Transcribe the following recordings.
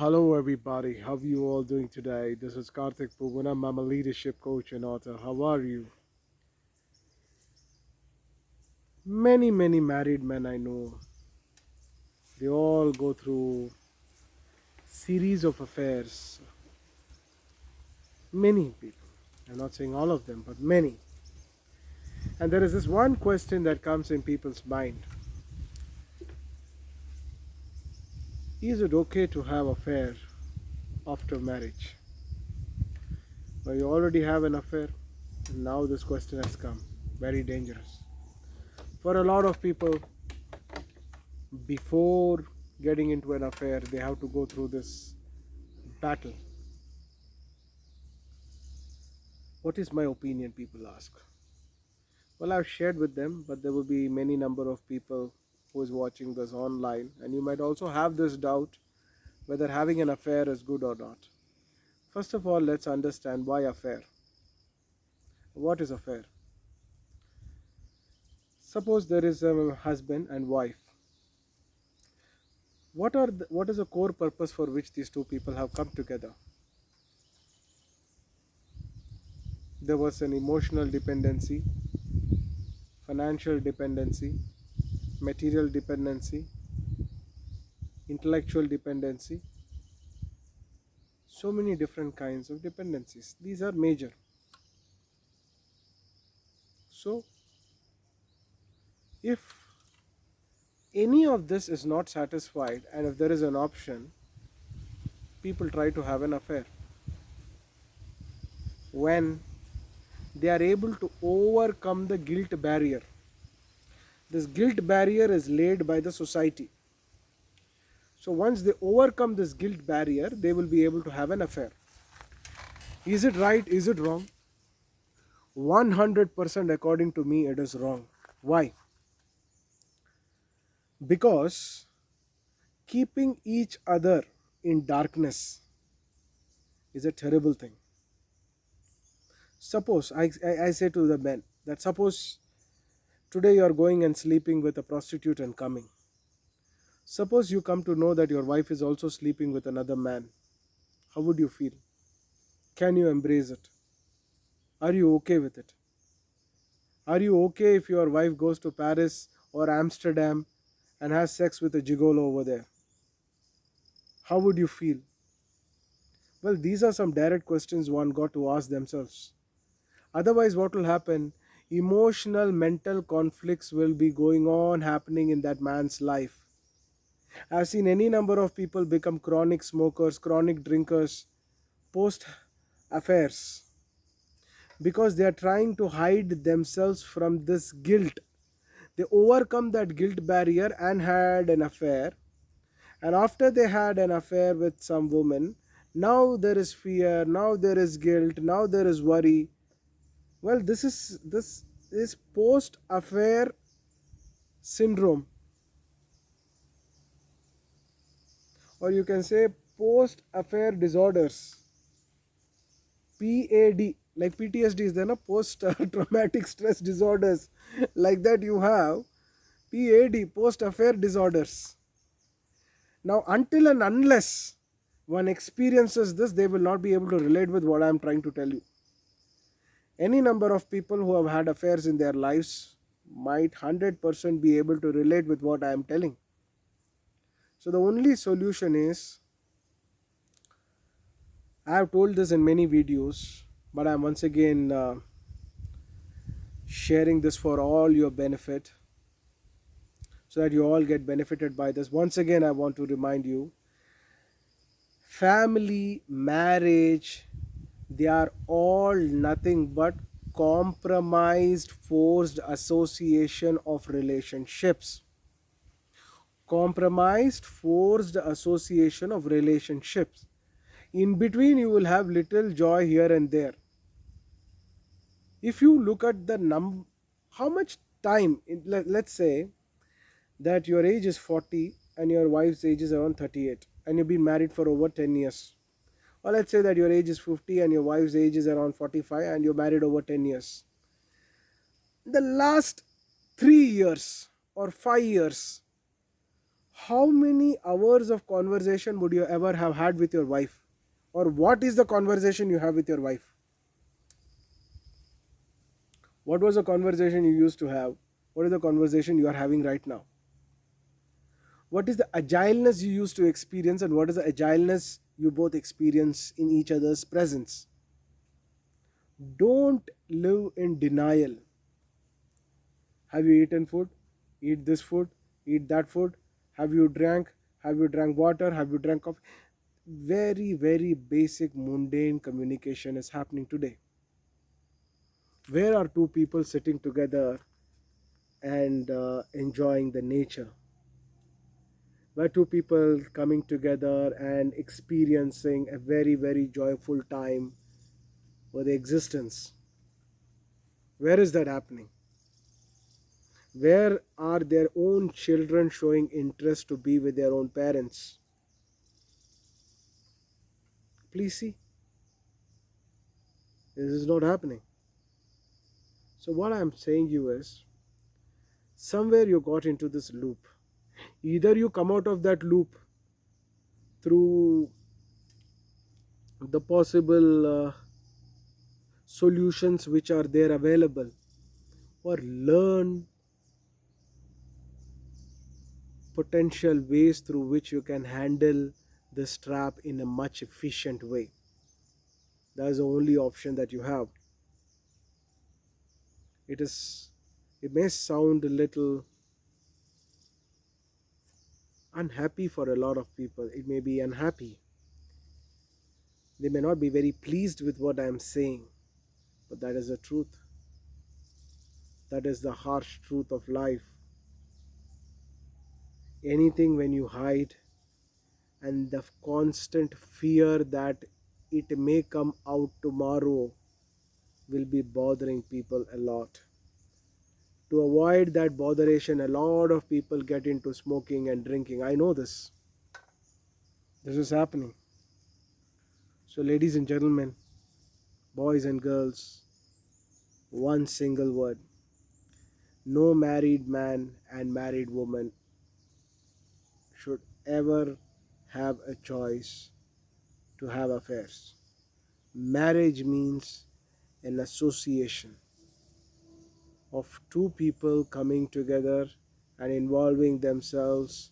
Hello everybody, how are you all doing today? This is Karthik Poovanam. I'm a leadership coach and author. How are you? Many married men I know, they all go through series of affairs. Many people. I'm not saying all of them, but many. And there is this one question that comes in people's mind. Is it okay to have affair after marriage? Well, you already have an affair, and now this question has come. Very dangerous. For a lot of people, before getting into an affair, they have to go through this battle. What is my opinion, people ask? Well, I've shared with them, but there will be many number of people who is watching this online, and you might also have this doubt whether having an affair is good or not. First of all, let's understand why affair. What is affair? Suppose there is a husband and wife. What is the core purpose for which these two people have come together? There was an emotional dependency, financial dependency, material dependency, intellectual dependency, so many different kinds of dependencies. These are major. So, if any of this is not satisfied and if there is an option, people try to have an affair. When they are able to overcome the guilt barrier, this guilt barrier is laid by the society. So once they overcome this guilt barrier, they will be able to have an affair. Is it right? Is it wrong? 100% according to me, it is wrong. Why? Because keeping each other in darkness is a terrible thing. Suppose I say to the men that suppose today you are going and sleeping with a prostitute and coming. Suppose you come to know that your wife is also sleeping with another man. How would you feel? Can you embrace it? Are you okay with it? Are you okay if your wife goes to Paris or Amsterdam and has sex with a gigolo over there? How would you feel? Well, these are some direct questions one got to ask themselves. Otherwise, what will happen? Emotional, mental conflicts will be going on happening in that man's life. I've seen any number of people become chronic smokers, chronic drinkers, post affairs, because they are trying to hide themselves from this guilt. They overcome that guilt barrier and had an affair. And after they had an affair with some woman, now there is fear, now there is guilt, now there is worry. Well, this is post affair syndrome, or you can say post affair disorders. PAD, like PTSD is there, no? Post traumatic stress disorders. Like that you have PAD, post affair disorders. Now, until and unless one experiences this, they will not be able to relate with what I am trying to tell you. Any number of people who have had affairs in their lives might 100% be able to relate with what I am telling. So the only solution is, I have told this in many videos, but I am once again sharing this for all your benefit, so that you all get benefited by this. Once again, I want to remind you, family, marriage, they are all nothing but compromised, forced association of relationships. Compromised, forced association of relationships. In between, you will have little joy here and there. If you look at the how much time, let's say that your age is 40 and your wife's age is around 38 and you've been married for over 10 years. Or let's say that your age is 50 and your wife's age is around 45 and you're married over 10 years. The last 3 years or 5 years, How many hours of conversation would you ever have had with your wife? Or what is the conversation you have with your wife? What was the conversation you used to have? What is the conversation you are having right now? What is the agileness you used to experience, and what is the agileness you both experience in each other's presence? Don't live in denial. Have you eaten food? Eat this food, eat that food. Have you drank? Have you drank water? Have you drank coffee? Very, very basic mundane communication is happening today. Where are two people sitting together and enjoying the nature? Where two people coming together and experiencing a very, very joyful time for the existence? Where is that happening? Where are their own children showing interest to be with their own parents? Please see, this is not happening. So what I'm saying you is, somewhere you got into this loop. Either you come out of that loop through the possible solutions which are there available, or learn potential ways through which you can handle this trap in a much efficient way. That is the only option that you have. It may sound a little unhappy for a lot of people. It may be unhappy. They may not be very pleased with what I am saying, but that is the truth. That is the harsh truth of life. Anything when you hide, and the constant fear that it may come out tomorrow will be bothering people a lot. To avoid that botheration, a lot of people get into smoking and drinking. I know this. This is happening. So, ladies and gentlemen, boys and girls, one single word: no married man and married woman should ever have a choice to have affairs. Marriage means an association of two people coming together and involving themselves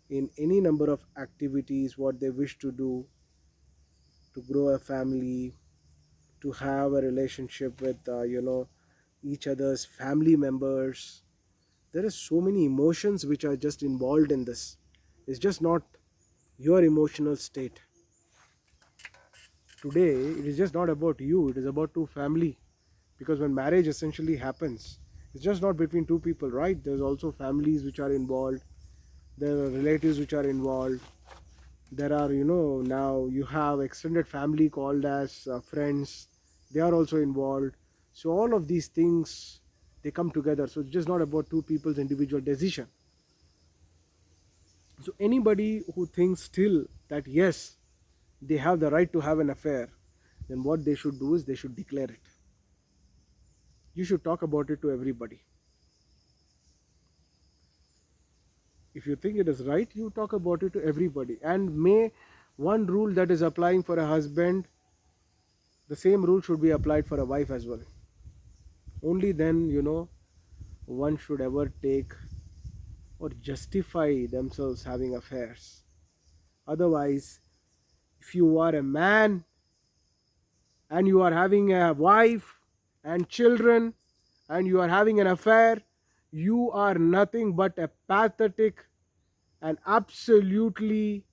in any number of activities what they wish to do, to grow a family, to have a relationship with each other's family members. There are so many emotions which are just involved in this. It's just not your emotional state. Today it is just not about you, it is about two family. Because when marriage essentially happens, it's just not between two people, right? There's also families which are involved, there are relatives which are involved, there are, now you have extended family called as friends, they are also involved. So all of these things, they come together. So it's just not about two people's individual decision. So anybody who thinks still that yes, they have the right to have an affair, then what they should do is they should declare it. You should talk about it to everybody. If you think it is right, you talk about it to everybody. And may one rule that is applying for a husband, the same rule should be applied for a wife as well. Only then, one should ever take or justify themselves having affairs. Otherwise, if you are a man and you are having a wife and children and you are having an affair, you are nothing but a pathetic and absolutely,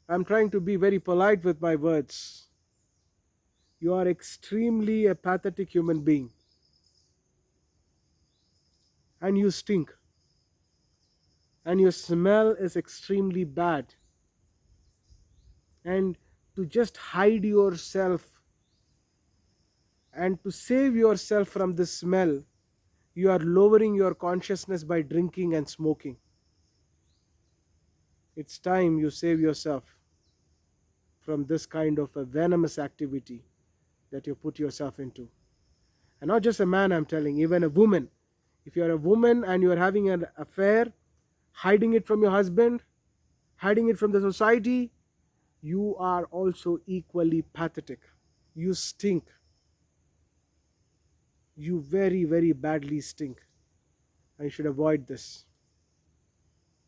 I'm trying to be very polite with my words, you are extremely a pathetic human being, and you stink, and your smell is extremely bad. And to just hide yourself and to save yourself from this smell, you are lowering your consciousness by drinking and smoking. It's time you save yourself from this kind of a venomous activity that you put yourself into. And not just a man, I'm telling, even a woman. If you're a woman and you're having an affair, hiding it from your husband, hiding it from the society, you are also equally pathetic. You stink. You very, very badly stink. And you should avoid this.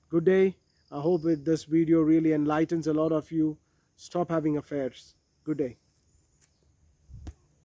Good day. I hope this video really enlightens a lot of you. Stop having affairs. Good day.